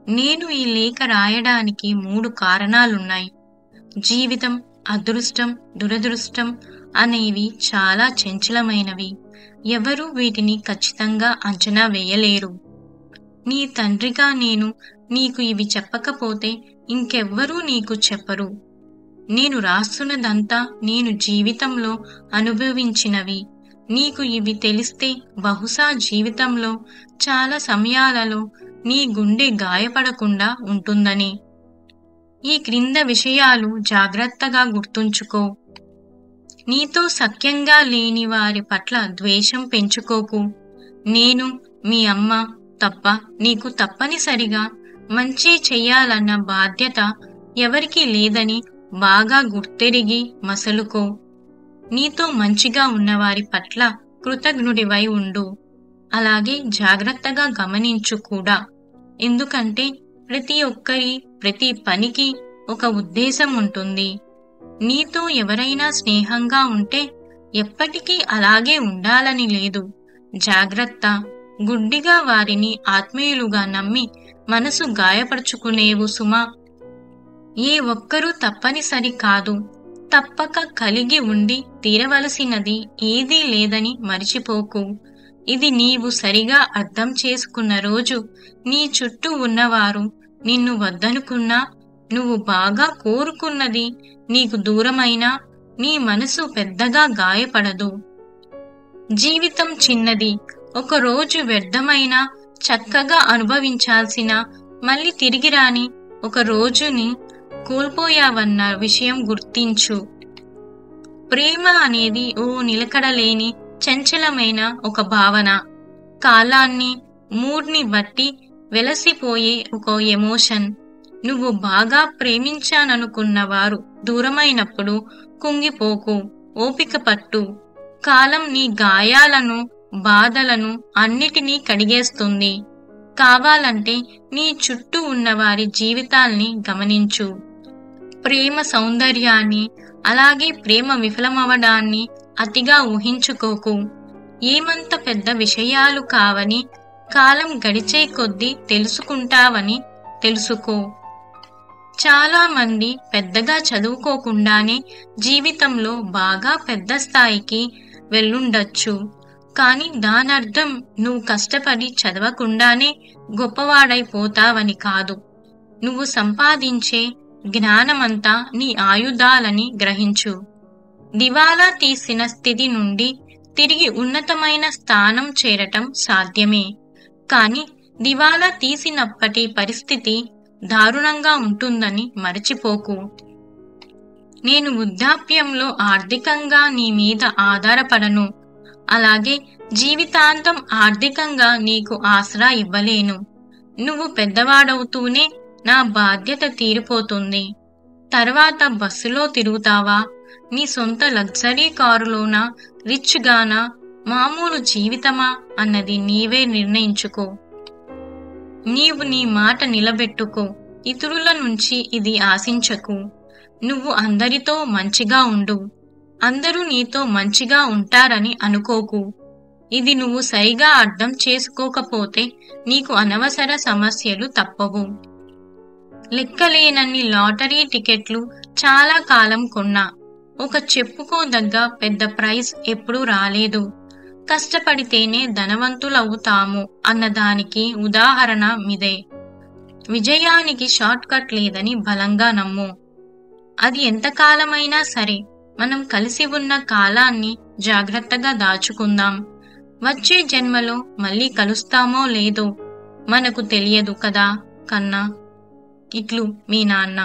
నేను ఈ లేఖ రాయడానికి 3 కారణాలున్నాయి. జీవితం, అదృష్టం, దురదృష్టం అనేవి చాలా చంచలమైనవి. ఎవరూ వీటిని ఖచ్చితంగా అంచనా వేయలేరు. నీ తండ్రిగా నేను నీకు ఇవి చెప్పకపోతే ఇంకెవ్వరూ నీకు చెప్పరు. నేను రాస్తున్నదంతా నేను జీవితంలో అనుభవించినవి. నీకు ఇవి తెలిస్తే బహుశా జీవితంలో చాలా సమయాలలో నీ గుండె గాయపడకుండా ఉంటుందని. ఈ క్రింద విషయాలు జాగ్రత్తగా గుర్తుంచుకో. నీతో సఖ్యంగా లేని వారి పట్ల ద్వేషం పెంచుకోకు. నేను, మీ అమ్మ తప్ప నీకు తప్పనిసరిగా మంచి చెయ్యాలన్న బాధ్యత ఎవరికీ లేదని బాగా గుర్తెరిగి మసలుకో. నీతో మంచిగా ఉన్నవారి పట్ల కృతజ్ఞుడివై ఉండు. అలాగే జాగ్రత్తగా గమనించు కూడా. ఎందుకంటే ప్రతి పనికి ఒక ఉద్దేశం ఉంటుంది. నీతో ఎవరైనా స్నేహంగా ఉంటే ఎప్పటికీ అలాగే ఉండాలని లేదు. జాగ్రత్త. గుడ్డిగా వారిని ఆత్మీయులుగా నమ్మి మనసు గాయపరుచుకునేవు సుమా. ఏ ఒక్కరూ తప్పనిసరి కాదు. తప్పక కలిగి ఉండి తీరవలసినది ఏదీ లేదని మరిచిపోకు. ఇది నీవు సరిగా అర్థం చేసుకున్న రోజు నీ చుట్టూ ఉన్నవారు నిన్ను వద్దనుకున్నా, నువ్వు బాగా కోరుకున్నది నీకు దూరమైనా నీ మనసు పెద్దగా గాయపడదు. జీవితం చిన్నది. ఒక రోజు వ్యర్థమైనా చక్కగా అనుభవించాల్సిన, మళ్ళీ తిరిగి రాని ఒక రోజుని కోల్పోయావన్న విషయం గుర్తించు. ప్రేమ అనేది ఓ నిలకడలేని చంచలమైన ఒక భావన. కాలాన్ని, మూడ్ని బట్టి వెలసిపోయే ఒక ఎమోషన్. నువ్వు బాగా ప్రేమించాననుకున్న వారు దూరమైనప్పుడు కుంగిపోకు. ఓపిక పట్టు. కాలం నీ గాయాలను, బాధలను అన్నిటినీ కడిగేస్తుంది. కావాలంటే నీ చుట్టూ ఉన్నవారి జీవితాల్ని గమనించు. ప్రేమ సౌందర్యాన్ని, అలాగే ప్రేమ విఫలమవడాన్ని అతిగా ఊహించుకోకు. ఏమంత పెద్ద విషయాలు కావని కాలం గడిచే కొద్దీ తెలుసుకుంటావని తెలుసుకో. చాలా మంది పెద్దగా చదువుకోకుండానే జీవితంలో బాగా పెద్ద స్థాయికి వెళ్ళుండొచ్చు. కానీ దానర్థం నువ్వు కష్టపడి చదవకుండానే గొప్పవాడైపోతావని కాదు. నువ్వు సంపాదించే జ్ఞానమంతా నీ ఆయుధాలని గ్రహించు. దివాలా తీసిన స్థితి నుండి తిరిగి ఉన్నతమైన స్థానం చేరటం సాధ్యమే. కానీ దివాలా తీసినప్పటి పరిస్థితి దారుణంగా ఉంటుందని మరచిపోకు. నేను వృద్ధాప్యంలో ఆర్థికంగా నీ మీద ఆధారపడను. అలాగే జీవితాంతం ఆర్థికంగా నీకు ఆసరా ఇవ్వలేను. నువ్వు పెద్దవాడవుతూనే నా బాధ్యత తీరిపోతుంది. తర్వాత బస్సులో తిరుగుతావా, నీ సొంత లగ్జరీ కారులోనా, రిచ్ గానా, మామూలు జీవితమా అన్నది నీవే నిర్ణయించుకో. నీవు నీ మాట నిలబెట్టుకో. ఇతరుల నుంచి ఇది ఆశించకు. నువ్వు అందరితో మంచిగా ఉండు. అందరూ నీతో మంచిగా ఉంటారని అనుకోకు. ఇది నువ్వు సరిగా అర్థం చేసుకోకపోతే నీకు అనవసర సమస్యలు తప్పవు. లెక్కలేనన్ని లాటరీ టికెట్లు చాలా కాలం కొన్నా. ఒక చెప్పుకోదగ్గ పెద్ద ప్రైజ్ ఎప్పుడూ రాలేదు. కష్టపడితేనే ధనవంతులవుతాము అన్నదానికి ఉదాహరణ మిదే. విజయానికి షార్ట్ కట్ లేదని బలంగా నమ్ము. అది ఎంతకాలమైనా సరే మనం కలిసి ఉన్న కాలాన్ని జాగ్రత్తగా దాచుకుందాం. వచ్చే జన్మలో మళ్ళీ కలుస్తామో లేదో మనకు తెలియదు కదా కన్నా. ఇట్లు మీ నాన్న.